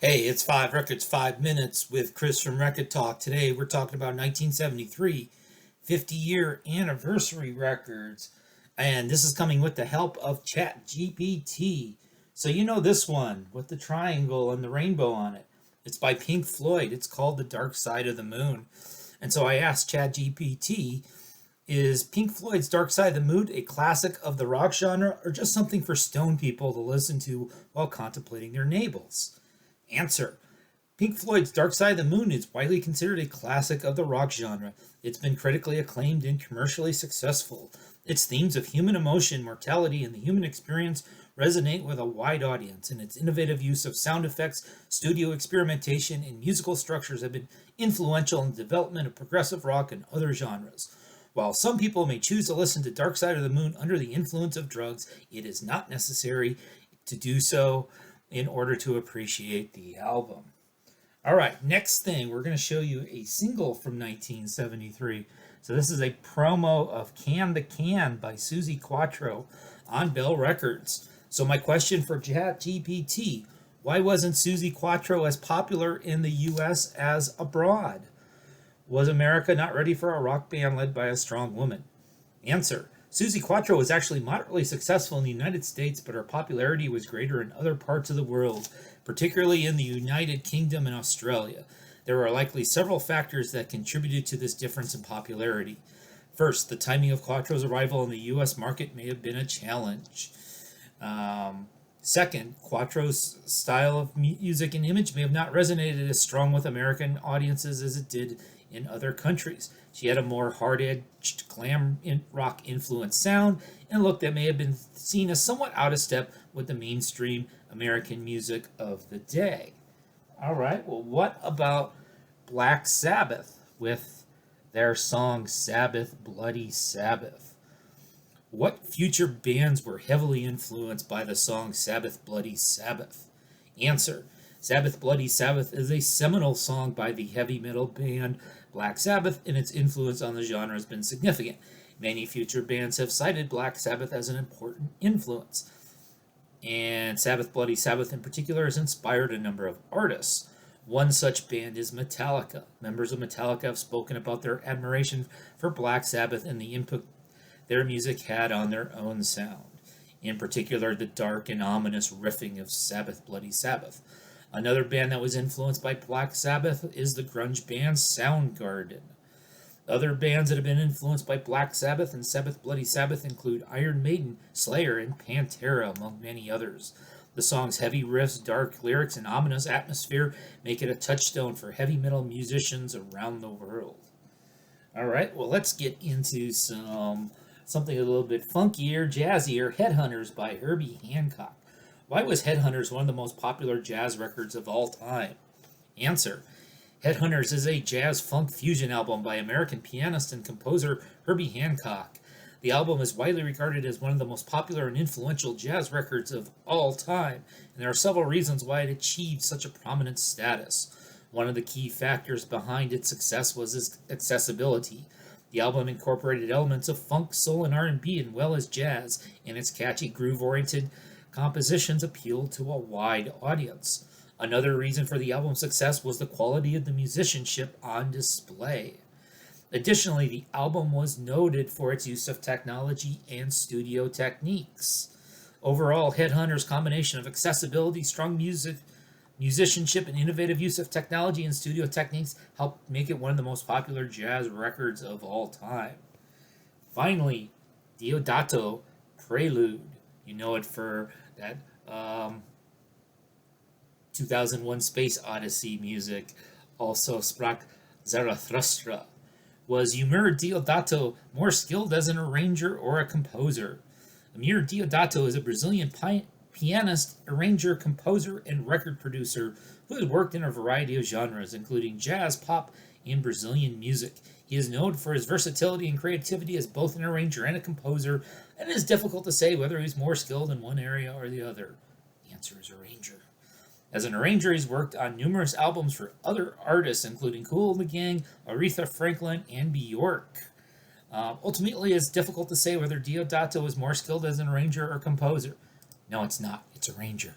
Hey, it's 5 Rekkid, 5 minutes with Chris from Rekkid Talk. Today we're talking about 1973 50-year anniversary records. And this is coming with the help of ChatGPT. So you know this one with the triangle and the rainbow on it. It's by Pink Floyd. It's called The Dark Side of the Moon. And so I asked ChatGPT, is Pink Floyd's Dark Side of the Moon a classic of the rock genre or just something for stone people to listen to while contemplating their navels? Answer. Pink Floyd's Dark Side of the Moon is widely considered a classic of the rock genre. It's been critically acclaimed and commercially successful. Its themes of human emotion, mortality, and the human experience resonate with a wide audience, and its innovative use of sound effects, studio experimentation, and musical structures have been influential in the development of progressive rock and other genres. While some people may choose to listen to Dark Side of the Moon under the influence of drugs, it is not necessary to do so in order to appreciate the album. All right, next thing, we're going to show you a single from 1973. So this is a promo of Can the Can by Suzi Quatro on Bell Records. So my question for ChatGPT, why wasn't Suzi Quatro as popular in the U.S. as abroad? Was America not ready for a rock band led by a strong woman? Answer. Suzi Quatro was actually moderately successful in the United States, but her popularity was greater in other parts of the world, particularly in the United Kingdom and Australia. There were likely several factors that contributed to this difference in popularity. First, the timing of Quatro's arrival in the U.S. market may have been a challenge. Second, Quatro's style of music and image may have not resonated as strong with American audiences as it did in other countries. She had a more hard-edged glam rock influenced sound and look that may have been seen as somewhat out of step with the mainstream American music of the day. All right, well, what about Black Sabbath with their song Sabbath, Bloody Sabbath? What future bands were heavily influenced by the song Sabbath, Bloody Sabbath? Answer. Sabbath, Bloody Sabbath is a seminal song by the heavy metal band Black Sabbath, and its influence on the genre has been significant. Many future bands have cited Black Sabbath as an important influence. And Sabbath, Bloody Sabbath in particular has inspired a number of artists. One such band is Metallica. Members of Metallica have spoken about their admiration for Black Sabbath and the input their music had on their own sound. In particular, the dark and ominous riffing of Sabbath, Bloody Sabbath. Another band that was influenced by Black Sabbath is the grunge band Soundgarden. Other bands that have been influenced by Black Sabbath and Sabbath, Bloody Sabbath include Iron Maiden, Slayer, and Pantera, among many others. The song's heavy riffs, dark lyrics, and ominous atmosphere make it a touchstone for heavy metal musicians around the world. All right, well, let's get into something a little bit funkier, jazzier, Headhunters by Herbie Hancock. Why was Headhunters one of the most popular jazz records of all time? Answer. Headhunters is a jazz funk fusion album by American pianist and composer Herbie Hancock. The album is widely regarded as one of the most popular and influential jazz records of all time, and there are several reasons why it achieved such a prominent status. One of the key factors behind its success was its accessibility. The album incorporated elements of funk, soul, and R&B, as well as jazz, and its catchy, groove-oriented compositions appealed to a wide audience. Another reason for the album's success was the quality of the musicianship on display. Additionally, the album was noted for its use of technology and studio techniques. Overall, Headhunters' combination of accessibility, strong musicianship, and innovative use of technology and studio techniques helped make it one of the most popular jazz records of all time. Finally, Deodato Prelude. You know it for that 2001 Space Odyssey music. Also, Sprach Zarathustra. Was Eumir Deodato more skilled as an arranger or a composer? Eumir Deodato is a Brazilian pianist, arranger, composer, and record producer who has worked in a variety of genres, including jazz, pop, and Brazilian music. He is known for his versatility and creativity as both an arranger and a composer, and it is difficult to say whether he's more skilled in one area or the other. The answer is arranger. As an arranger, he's worked on numerous albums for other artists, including Kool and the Gang, Aretha Franklin, and Bjork. Ultimately, it's difficult to say whether Deodato is more skilled as an arranger or composer. No, it's not. It's arranger.